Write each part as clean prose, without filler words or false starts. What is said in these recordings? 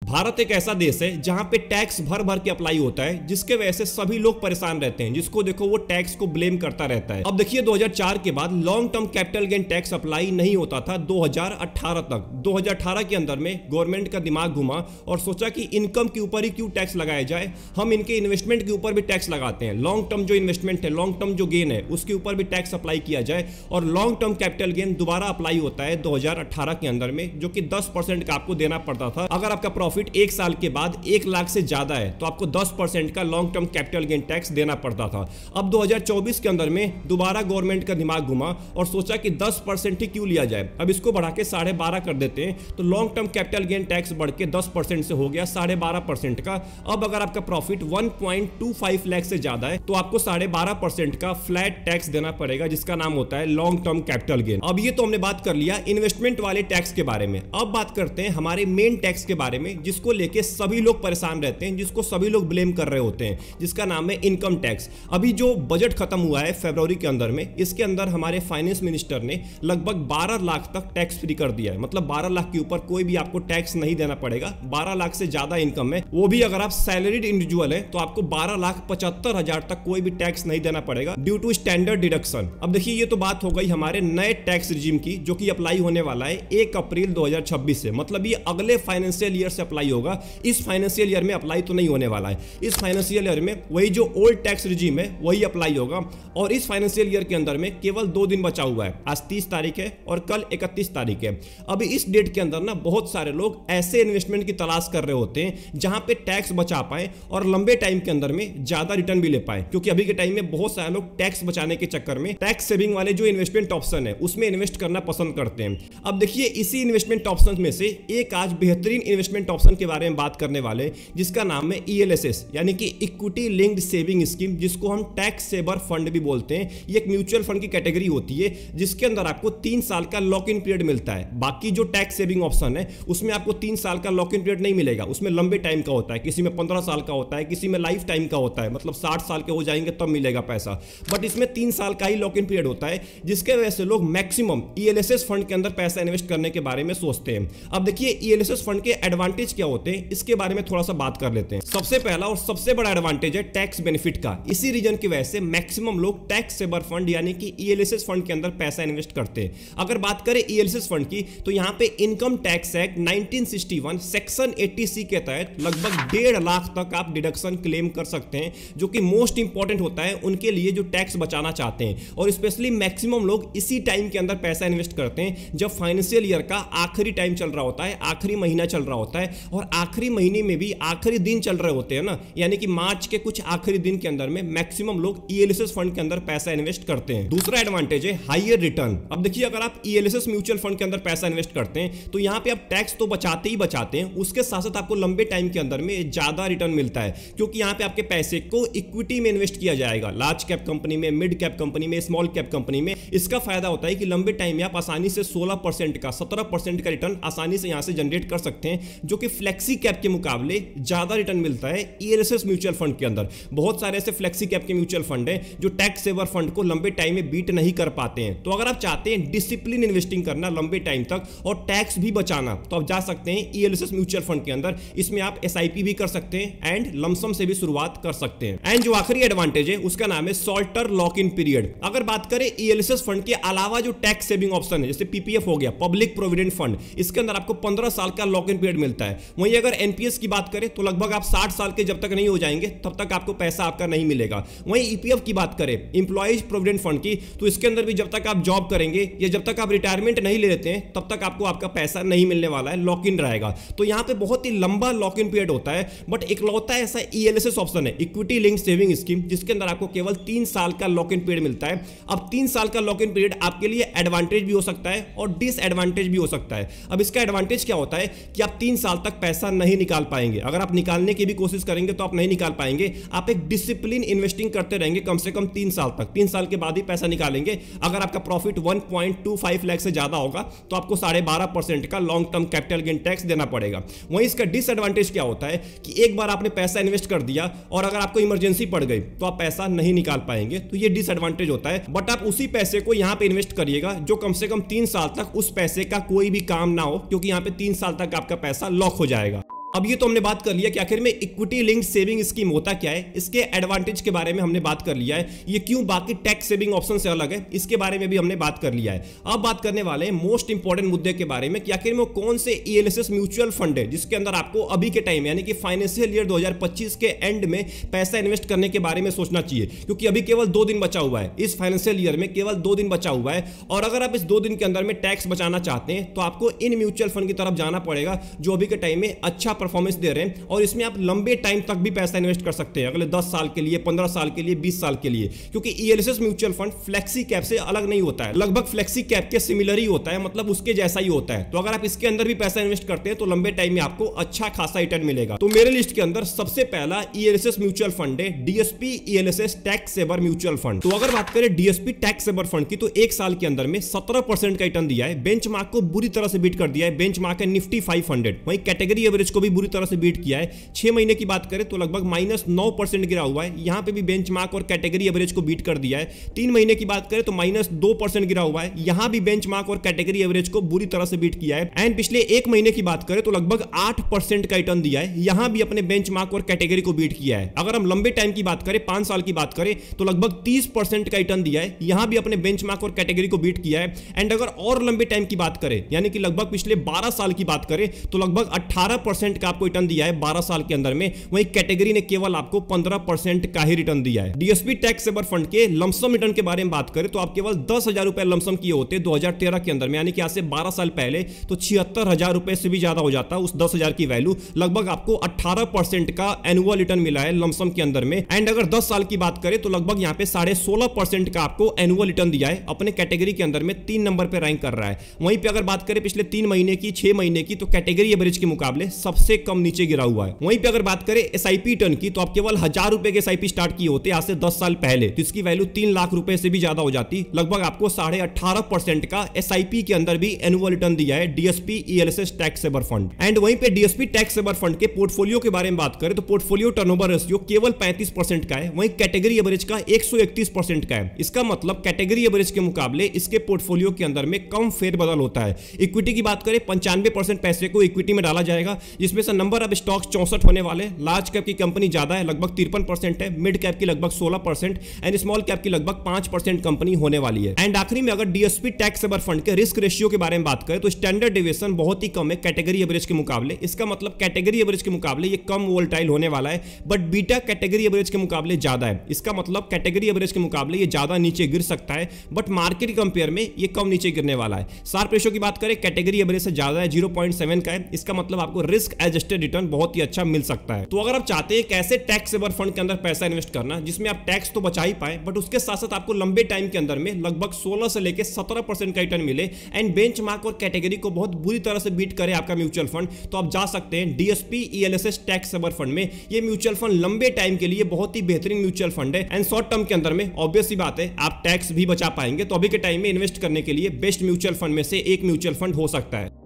भारत एक ऐसा देश है जहां पे टैक्स भर भर के अप्लाई होता है, जिसके वजह से सभी लोग परेशान रहते हैं। जिसको देखो वो टैक्स को ब्लेम करता रहता है। अब देखिए 2004 के बाद long term capital gain tax apply नहीं होता था 2018 तक। 2018 के अंदर में गवर्नमेंट का दिमाग घुमा और सोचा कि इनकम के ऊपर ही क्यों टैक्स लगाया जाए, हम इनके इन्वेस्टमेंट के ऊपर भी टैक्स लगाते हैं। लॉन्ग टर्म जो इन्वेस्टमेंट है, लॉन्ग टर्म जो गेन है, उसके ऊपर भी टैक्स अप्लाई किया जाए और लॉन्ग टर्म कैपिटल गेन दोबारा अप्लाई होता है 2018 के अंदर में, जो कि 10% का आपको देना पड़ता था। अगर आपका प्रॉफिट एक साल के बाद 1 लाख से ज्यादा है तो आपको 10% का long term capital gain tax देना पड़ता था। अब 2024 के अंदर में दोबारा गवर्नमेंट का दिमाग घुमा और सोचा कि 10% ही क्यों लिया जाए, अब इसको बढ़ा के 12.5 कर देते हैं। तो long term capital gain tax बढ़ के 10% से हो गया 12.5% का। अब अगर आपका प्रॉफिट 1.25 लाख से ज्यादा है तो आपको 12.5% का फ्लैट टैक्स देना पड़ेगा, जिसका नाम होता है लॉन्ग टर्म कैपिटल गेन। अब ये तो हमने बात कर लिया इन्वेस्टमेंट वाले टैक्स के बारे में। अब बात करते हैं हमारे मेन टैक्स के बारे में, जिसको लेके सभी लोग परेशान रहते हैं, जिसको सभी लोग ब्लेम कर रहे होते हैं, जिसका नाम है इनकम टैक्स। अभी जो बजट खत्म हुआ है फरवरी के अंदर में, इसके अंदर हमारे फाइनेंस मिनिस्टर ने लगभग 12 लाख तक टैक्स फ्री कर दिया है। मतलब 12 लाख के ऊपर कोई भी आपको टैक्स नहीं देना पड़ेगा। 12 लाख से ज्यादा इनकम है, वो भी अगर आप सैलरीड इंडिविजुअल है तो आपको 12,75,000 तक कोई भी टैक्स नहीं देना पड़ेगा ड्यू टू स्टैंडर्ड डिडक्शन। अब देखिए ये तो बात हो गई हमारे नए टैक्स रिजीम की, जो कि अप्लाई होने वाला है 1 अप्रैल 2026 से। मतलब ये अगले फाइनेंशियल ईयर से अप्लाई होगा, इस फाइनेंशियल ईयर में अप्लाई तो नहीं होने वाला है। इस फाइनेंशियल ईयर में वही जो ओल्ड टैक्स रिजीम है वही अप्लाई होगा। और इस फाइनेंशियल ईयर के अंदर में केवल 2 दिन बचा हुआ है, आज 30 तारीख है और कल 31 तारीख है। अभी इस डेट के अंदर ना बहुत सारे लोग ऐसे इन्वेस्टमेंट की तलाश कर रहे होते हैं जहां पे टैक्स बचा पाए और लंबे टाइम के अंदर में ज्यादा रिटर्न भी ले पाए, क्योंकि अभी के टाइम में बहुत सारे लोग टैक्स बचाने के चक्कर में टैक्स सेविंग वाले जो इन्वेस्टमेंट ऑप्शन है उसमें इन्वेस्ट करना पसंद करते हैं। अब देखिए इसी इन्वेस्टमेंट ऑप्शन में से एक आज बेहतरीन इन्वेस्टमेंट ऑप्शन के बारे में बात करने वाले, जिसका नाम है ELSS यानी कि इक्विटी लिंक्ड सेविंग स्कीम, जिसको हम टैक्स सेवर फंड भी बोलते हैं। ये एक म्यूचुअल फंड की कैटेगरी होती है जिसके अंदर आपको 3 साल का लॉक इन पीरियड मिलता है। बाकी जो टैक्स सेविंग ऑप्शन है उसमें आपको 3 साल का लॉक इन पीरियड नहीं मिलेगा, उसमें लंबे टाइम का होता है, किसी में 15 साल का होता है, किसी में लाइफ टाइम का होता है, मतलब 60 साल के हो जाएंगे तब मिलेगा पैसा। बट इसमें 3 साल का ही लॉक इन पीरियड होता है, जिसके वजह से लोग मैक्सिमम ELSS फंड के अंदर पैसा इन्वेस्ट करने के बारे में सोचते हैं। अब देखिए ELSS फंड के एडवांटेज क्या होते हैं, इसके बारे में थोड़ा सा बात कर लेते हैं। सबसे पहला और सबसे बड़ा एडवांटेज है टैक्स बेनिफिट का। इसी रीजन की वजह से मैक्सिमम लोग टैक्स सेवर फंड यानी कि ELSS फंड के अंदर पैसा इन्वेस्ट करते हैं। अगर बात करें ELSS फंड की तो यहां पे income tax act 1961 section 80C के तहत लगभग 1.5 लाख तक आप डिडक्शन क्लेम कर सकते हैं, जो कि मोस्ट इंपॉर्टेंट होता है उनके लिए जो टैक्स बचाना चाहते हैं। और स्पेशली मैक्सिमम लोग इसी टाइम के अंदर पैसा इन्वेस्ट करते हैं जब फाइनेंशियल ईयर का आखिरी टाइम चल रहा होता है, आखिरी महीना चल रहा होता है, और आखिरी महीने में भी आखिरी दिन चल रहे होते हैं ना, यानी कि मार्च के कुछ आखिरी दिन के अंदर में मैक्सिमम लोग ELSS फंड के अंदर पैसा इन्वेस्ट करते हैं। दूसरा एडवांटेज है हायर रिटर्न। अब देखिए अगर आप ELSS म्यूचुअल फंड के अंदर पैसा इन्वेस्ट करते हैं तो यहां पे आप टैक्स तो बचाते ही बचाते हैं, उसके साथ साथ आपको लंबे टाइम के अंदर में ज्यादा रिटर्न मिलता है, क्योंकि यहां पे आपके पैसे को इक्विटी में इन्वेस्ट किया जाएगा, लार्ज कैप कंपनी में, मिड कैप कंपनी में, स्मॉल कैप कंपनी में। इसका फायदा होता है कि लंबे टाइम में आप आसानी से 16% का 17% का रिटर्न आसानी से यहां से जनरेट कर सकते हैं, जो कि फ्लेक्सी कैप के मुकाबले ज्यादा रिटर्न मिलता है ELSS म्यूचुअल फंड के अंदर। बहुत सारे ऐसे फ्लेक्सी कैप के म्यूचुअल फंड हैं जो टैक्स सेवर फंड को लंबे टाइम में बीट नहीं कर पाते हैं। तो अगर आप चाहते हैं डिसिप्लिन इन्वेस्टिंग करना लंबे टाइम तक और टैक्स भी बचाना, तो आप जा सकते हैं ELSS म्यूचुअल फंड के अंदर। इसमें आप SIP भी कर सकते हैं एंड लमसम से भी शुरुआत कर सकते हैं। एंड जो आखिरी एडवांटेज है उसका नाम है शॉर्टर लॉक इन पीरियड। अगर बात करें ELSS फंड के अलावा जो टैक्स सेविंग ऑप्शन है, जैसे PPF हो गया, पब्लिक प्रोविडेंट फंड, इसके अंदर आपको 15 साल का लॉक इन पीरियड मिलता है। वहीं अगर NPS की बात करें तो लगभग आप 60 साल के जब तक नहीं हो जाएंगे तब तक आपको पैसा आपका नहीं मिलेगा। वहीं EPF की बात करें, इंप्लॉइज प्रोविडेंट फंड की, तो इसके अंदर भी जब तक आप जॉब करेंगे या जब तक आप रिटायरमेंट नहीं ले लेते हैं तब तक आपको आपका पैसा नहीं मिलने वाला है, लॉक इन रहेगा। तो यहां पे बहुत ही लंबा लॉक इन पीरियड होता है। बट इकलौता ऐसा ELSS ऑप्शन है इक्विटी लिंक्ड सेविंग स्कीम, जिसके अंदर आपको केवल 3 साल का लॉक इन पीरियड मिलता है। अब 3 साल का लॉक इन पीरियड आपके लिए एडवांटेज भी हो सकता है और डिसएडवांटेज भी हो सकता है। अब इसका एडवांटेज क्या होता है कि आप 3 साल तक पैसा नहीं निकाल पाएंगे। अगर आप निकालने की भी कोशिश करेंगे तो आप नहीं निकाल पाएंगे। आप एक डिसिप्लिन इन्वेस्टिंग करते रहेंगे कम से कम 3 साल तक, 3 साल के बाद ही पैसा निकालेंगे। अगर आपका प्रॉफिट 1.25 लाख से ज्यादा होगा तो आपको 12.5% का long term capital gain tax देना पड़ेगा। वहीं इसका डिसएडवांटेज क्या होता है कि एक बार आपने पैसा इन्वेस्ट कर दिया और अगर आपको इमरजेंसी पड़ गई तो आप पैसा नहीं निकाल पाएंगे, तो ये डिसएडवांटेज होता है। बट आप उसी पैसे को यहां पे इन्वेस्ट करिएगा जो कम से कम 3 साल तक उस पैसे का कोई भी काम ना हो, क्योंकि यहां पे 3 साल तक आपका पैसा लॉक हो जाएगा। अब ये तो हमने बात कर लिया कि आखिर में इक्विटी लिंक्ड सेविंग स्कीम होता क्या है, इसके एडवांटेज के बारे में हमने बात कर लिया है, ये क्यों बाकी टैक्स सेविंग ऑप्शन से अलग है इसके बारे में भी हमने बात कर लिया है। अब बात करने वाले हैं मोस्ट इंपॉर्टेंट मुद्दे के बारे में कि आखिर में कौन से ईएलएसएस म्यूचुअल फंड है जिसके अंदर आपको अभी के टाइम यानी कि फाइनेंशियल ईयर 2025 के एंड में पैसा इन्वेस्ट करने के बारे में सोचना चाहिए, क्योंकि अभी केवल 2 दिन बचा हुआ है, इस फाइनेंशियल ईयर में केवल 2 दिन बचा हुआ है। और अगर आप इस 2 दिन के अंदर में टैक्स बचाना चाहते हैं तो आपको इन म्यूचुअल फंड की तरफ जाना पड़ेगा जो अभी के टाइम में अच्छा परफॉर्मेंस दे रहे हैं, और इसमें आप लंबे टाइम तक भी पैसा इन्वेस्ट कर सकते हैं, अगले 10 साल के लिए, 15 साल के लिए, 20 साल के लिए, क्योंकि ELSS mutual fund flexi cap से अलग नहीं होता है, लगभग फ्लेक्सी कैप के सिमिलर ही होता है, मतलब उसके जैसा ही होता है। तो अगर आप इसके अंदर भी पैसा इन्वेस्ट करते हैं तो लंबे टाइम में आपको अच्छा खासा रिटर्न मिलेगा। तो मेरे लिस्ट के अंदर सबसे पहला ईएलएसएस म्यूचुअल फंड है DSP ELSS tax saver mutual fund. तो अगर बात करें डीएसपी टैक्स सेवर फंड की तो 1 साल के अंदर में 17% का रिटर्न दिया है, बेंचमार्क को बुरी तरह से बीट कर दिया है, बेंचमार्क है निफ्टी 500, वहीं कैटेगरी एवरेज को भी बुरी तरह से बीट किया है। 6 महीने की बात करें तो लगभग -9% गिरा हुआ है, यहां पे भी बेंचमार्क और कैटेगरी एवरेज को बीट कर दिया है। 3 महीने की बात करें तो -2% गिरा हुआ है, यहां भी बेंचमार्क और कैटेगरी एवरेज को बुरी तरह से बीट किया है। एंड पिछले 1 महीने की बात करें तो लगभग 8% का रिटर्न दिया है, यहां भी अपने बेंचमार्क और कैटेगरी को बीट किया है। अगर हम लंबे टाइम की बात करें, 5 साल की बात करें तो लगभग 30% का रिटर्न दिया है, यहां भी अपने बेंचमार्क और कैटेगरी को बीट किया है। एंड अगर और लंबे टाइम की बात करें यानी कि लगभग पिछले 12 साल की बात करें तो लगभग 18% का आपको रिटर्न दिया है 12 साल के अंदर में, वहीं कैटेगरी ने केवल आपको 15% का ही रिटर्न दिया है। डीएसपी टैक्स सेवर फंड के लमसम रिटर्न के बारे में बात करें तो आप केवल 10,000 रुपए लमसम किए होते 2013 के अंदर में, यानी कि आज से 12 साल पहले, तो 76,000 रुपए से भी ज्यादा हो जाता उस 10,000 की वैल्यू, लगभग आपको 18% का एनुअल रिटर्न मिला है लमसम के अंदर में। एंड अगर 10 साल की बात करें तो लगभग यहां पे 16.5% का आपको एनुअल रिटर्न दिया है, अपने कैटेगरी के अंदर में 3 नंबर पे रैंक कर रहा है। वहीं पे अगर बात करें पिछले 3 महीने की, 6 महीने की, तो कैटेगरी एवरेज के मुकाबले सबसे कम नीचे गिरा हुआ है। वहीं पे अगर बात करें एसआईपी रिटर्न की तो आप केवल 1,000 रुपए के एसआईपी स्टार्ट किए होते आज से 10 साल पहले, तो इसकी वैल्यू 3 लाख रुपए से भी ज्यादा हो जाती, लगभग आपको 18.5% का एसआईपी के अंदर भी एनुअल रिटर्न दिया है DSP ELSS tax saver fund. And वहीं पे डीएसपी टैक्स सेवर फंड के पोर्टफोलियो के बारे में बात करें तो पोर्टफोलियो टर्नओवर रेशियो केवल 35% का है, वहीं कैटेगरी एवरेज का 131% का है। इसका मतलब कैटेगरी एवरेज के मुकाबले इसके पोर्टफोलियो के अंदर में कम फेरबदल होता है। इक्विटी की बात करें 95% पैसे को इक्विटी में डाला जाएगा, जिसमें से नंबर ऑफ स्टॉक्स 64 होने वाले, लार्ज कैप की कंपनी ज्यादा है, लगभग 53% है, मिड कैप की लगभग 16% एंड स्मॉल कैप की लगभग 5% कंपनी होने वाली है। एंड आखिरी में अगर डीएसपी टैक्स सेवर फंड के रिस्क रेशियो के बारे में बात करें तो स्टैंडर्ड डेविएशन बहुत ही कम है कैटेगरी एवरेज के मुकाबले, इसका मतलब कैटेगरी एवरेज के मुकाबले ये कम वोलेटाइल होने वाला है, बट बीटा कैटेगरी एवरेज के मुकाबले ज्यादा है, इसका मतलब कैटेगरी एवरेज के मुकाबले ये ज्यादा नीचे गिर सकता है, बट मार्केट कंपेयर में ये कम नीचे गिरने वाला है। शार्प रेशियो की बात करें कैटेगरी एवरेज से ज्यादा है, 0.7 का है, इसका मतलब आपको रिस्क एडजस्टेड रिटर्न बहुत ही अच्छा मिल सकता है। तो अगर आप चाहते हैं कैसे टैक्स सेवर फंड के अंदर पैसा इन्वेस्ट करना जिसमें आप टैक्स तो बचा ही पाए बट उसके साथ साथ आपको लंबे टाइम के अंदर में लगभग 16 से लेकर 17% का रिटर्न मिले एंड बेंचमार्क और कैटेगरी को बहुत बुरी तरह से बीट करे आपका म्यूचुअल फंड, तो आप जा सकते हैं DSP ELSS tax saver fund में। ये म्यूचुअल फंड लंबे टाइम के लिए बहुत ही बेहतरीन म्यूचुअल फंड है एंड शॉर्ट टर्म के अंदर में ऑब्वियस सी बात है आप टैक्स भी बचा पाएंगे, तो अभी के टाइम में इन्वेस्ट करने के लिए बेस्ट म्यूचुअल फंड में से एक म्यूचुअल फंड हो सकता है।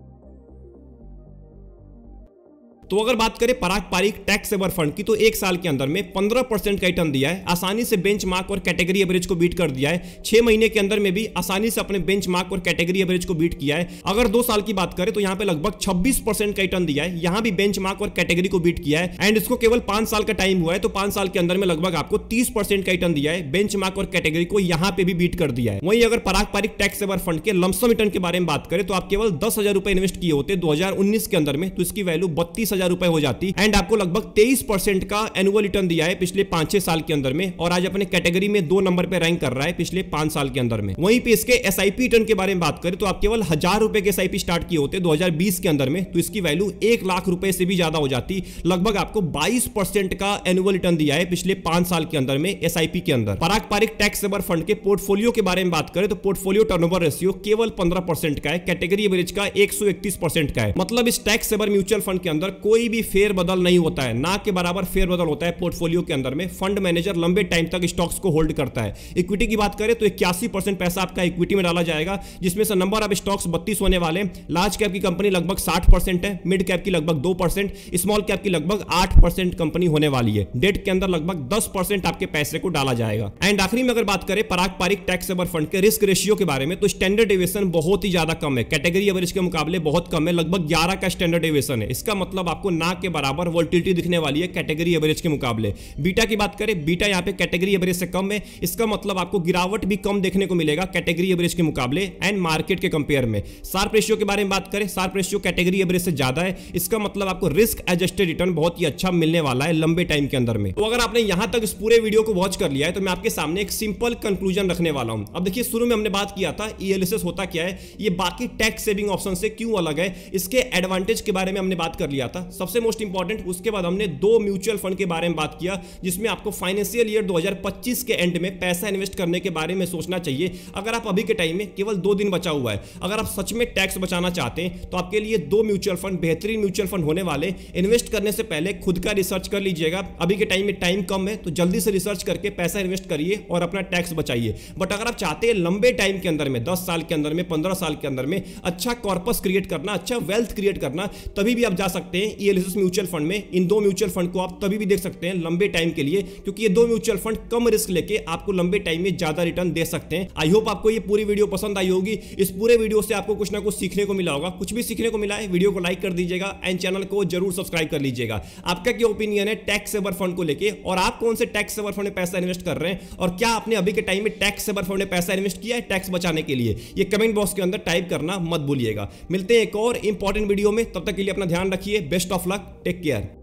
तो अगर बात करें पारंपरिक टैक्स सेवर फंड की तो 1 साल के अंदर में 15% का रिटर्न दिया है, आसानी से बेंचमार्क और कैटेगरी एवरेज को बीट कर दिया है। 6 महीने के अंदर में भी आसानी से अपने बेंचमार्क और कैटेगरी एवरेज को बीट किया है। अगर 2 साल की बात करें तो यहां पे लगभग 26% का रिटर्न दिया है, यहां भी बेंचमार्क और कैटेगरी को बीट किया है एंड इसको केवल 5 साल का टाइम हुआ है, तो 5 साल के अंदर में लगभग आपको 30% का रिटर्न दिया है, बेंचमार्क और कैटेगरी को यहां पे भी बीट कर दिया है। वहीं अगर पारंपरिक टैक्स सेवर फंड के लमसम रिटर्न के बारे में बात करें तो आप केवल 10,000 रुपए इन्वेस्ट किए होते 2019 के अंदर में, तो इसकी वैल्यू 32,000 रुपए हो जाती एंड आपको लगभग 23% का एनुअल रिटर्न दिया है पिछले 5-6 साल के अंदर में, और आज अपने कैटेगरी में 2 नंबर पे रैंक कर रहा है पिछले 5 साल के अंदर में। वहीं पे इसके एसआईपी रिटर्न के बारे में बात करें तो आप केवल 1,000 रुपए के एसआईपी स्टार्ट किए होते 2020 के अंदर में, तो इसकी वैल्यू 1 लाख रुपए से भी ज्यादा हो जाती, लगभग आपको 22% का एनुअल रिटर्न दिया है पिछले 5 साल के अंदर में एसआईपी के अंदर। पारंपरिक टैक्स सेवर फंड के पोर्टफोलियो के बारे में बात करें तो पोर्टफोलियो टर्नओवर रेशियो केवल 15% का है, कैटेगरी एवरेज का 131% का है, मतलब इस टैक्स सेवर म्यूचुअल फंड के अंदर कोई भी फेर बदल नहीं होता है, ना के बराबर फेरबदल होता है पोर्टफोलियो के अंदर में। फंड मैनेजर लंबे टाइम तक स्टॉक्स को होल्ड करता है। इक्विटी की बात करें तो 81% पैसा आपका इक्विटी में डाला जाएगा, जिसमें से नंबर ऑफ स्टॉक्स 32 होने वाले। लार्ज कैप की कंपनी लगभग 60% है, मिड कैप की लगभग 2%, स्मॉल कैप की लगभग 8% कंपनी होने वाली है। डेट के अंदर लगभग 10% आपके पैसे को डाला जाएगा। एंड आखिरी में अगर बात करें पारंपरिक टैक्स सेवर फंड के रिस्क रेशियो के बारे में तो स्टैंडर्ड डेविएशन बहुत ही ज्यादा कम है, कैटेगरी एवरेज के मुकाबले बहुत कम है, लगभग 11 का स्टैंडर्ड डेविएशन है। इसका मतलब आपको आपको ना के बराबर वोल्टिलिटी दिखने वाली है कैटेगरी एवरेज के मुकाबले। बीटा की बात करें, बीटा यहाँ पे कैटेगरी एवरेज से कम है, इसका मतलब आपको गिरावट भी कम देखने को मिलेगा कैटेगरी एवरेज के मुकाबले एंड मार्केट के कंपेयर में। शार्प रेशियो के बारे में बात करें, शार्प रेशियो कैटेगरी एवरेज से ज्यादा है, इसका मतलब आपको रिस्क एडजस्टेड रिटर्न बहुत ही अच्छा मिलने वाला है लंबे टाइम के अंदर में। तो अगर आपने यहां तक इस पूरे वीडियो को वॉच कर लिया है तो मैं आपके सामने एक सिंपल कंक्लूजन रखने वाला हूं। अब देखिए, शुरू में हमने बात किया था ELSS होता क्या है, ये बाकी टैक्स सेविंग ऑप्शन से क्यों अलग है, इसके एडवांटेज के बारे में हमने बात कर लिया था सबसे मोस्ट इंपॉर्टेंट। उसके बाद हमने 2 म्यूचुअल फंड के बारे में बात किया जिसमें आपको फाइनेंशियल ईयर 2025 के एंड में पैसा इन्वेस्ट करने के बारे में सोचना चाहिए। अगर आप अभी के टाइम में केवल 2 दिन बचा हुआ है, अगर आप सच में टैक्स बचाना चाहते हैं तो आपके लिए 2 म्यूचुअल फंड बेहतरीन म्यूचुअल फंड होने वाले। इन्वेस्ट करने से पहले खुद का रिसर्च कर लीजिएगा। अभी के टाइम में टाइम कम है तो जल्दी से रिसर्च करके पैसा इन्वेस्ट करिए और अपना टैक्स बचाइए। बट अगर आप चाहते हैं लंबे टाइम के अंदर में 10 साल के अंदर में 15 साल के अंदर में अच्छा कॉर्पस क्रिएट करना, अच्छा वेल्थ क्रिएट करना, तभी भी आप जा सकते हैं ELSS म्यूचुअल फंड में। इन 2 म्यूचुअल फंड को आप तभी भी देख सकते हैं लंबे टाइम के लिए, क्योंकि ये 2 म्यूचुअल फंड कम रिस्क लेके आपको लंबे टाइम में ज्यादा रिटर्न दे सकते हैं। आई होप आपको ये पूरी वीडियो पसंद आई होगी। इस पूरे वीडियो से आपको कुछ ना कुछ सीखने को मिला होगा। कुछ भी सीखने को मिला है वीडियो को लाइक कर दीजिएगा एंड चैनल को जरूर सब्सक्राइब कर लीजिएगा। आपका क्या ओपिनियन है टैक्स सेवर फंड को लेके, और आप कौन से टैक्स सेवर फंड में पैसा इन्वेस्ट कर रहे हैं, और क्या आपने अभी के टाइम में टैक्स सेवर फंड में पैसा इन्वेस्ट किया है टैक्स बचाने के लिए? ये कमेंट बॉक्स के अंदर टाइप करना मत भूलिएगा। मिलते हैं एक और इंपॉर्टेंट वीडियो में, तब तक के लिए अपना ध्यान रखिए। Best of luck, take care.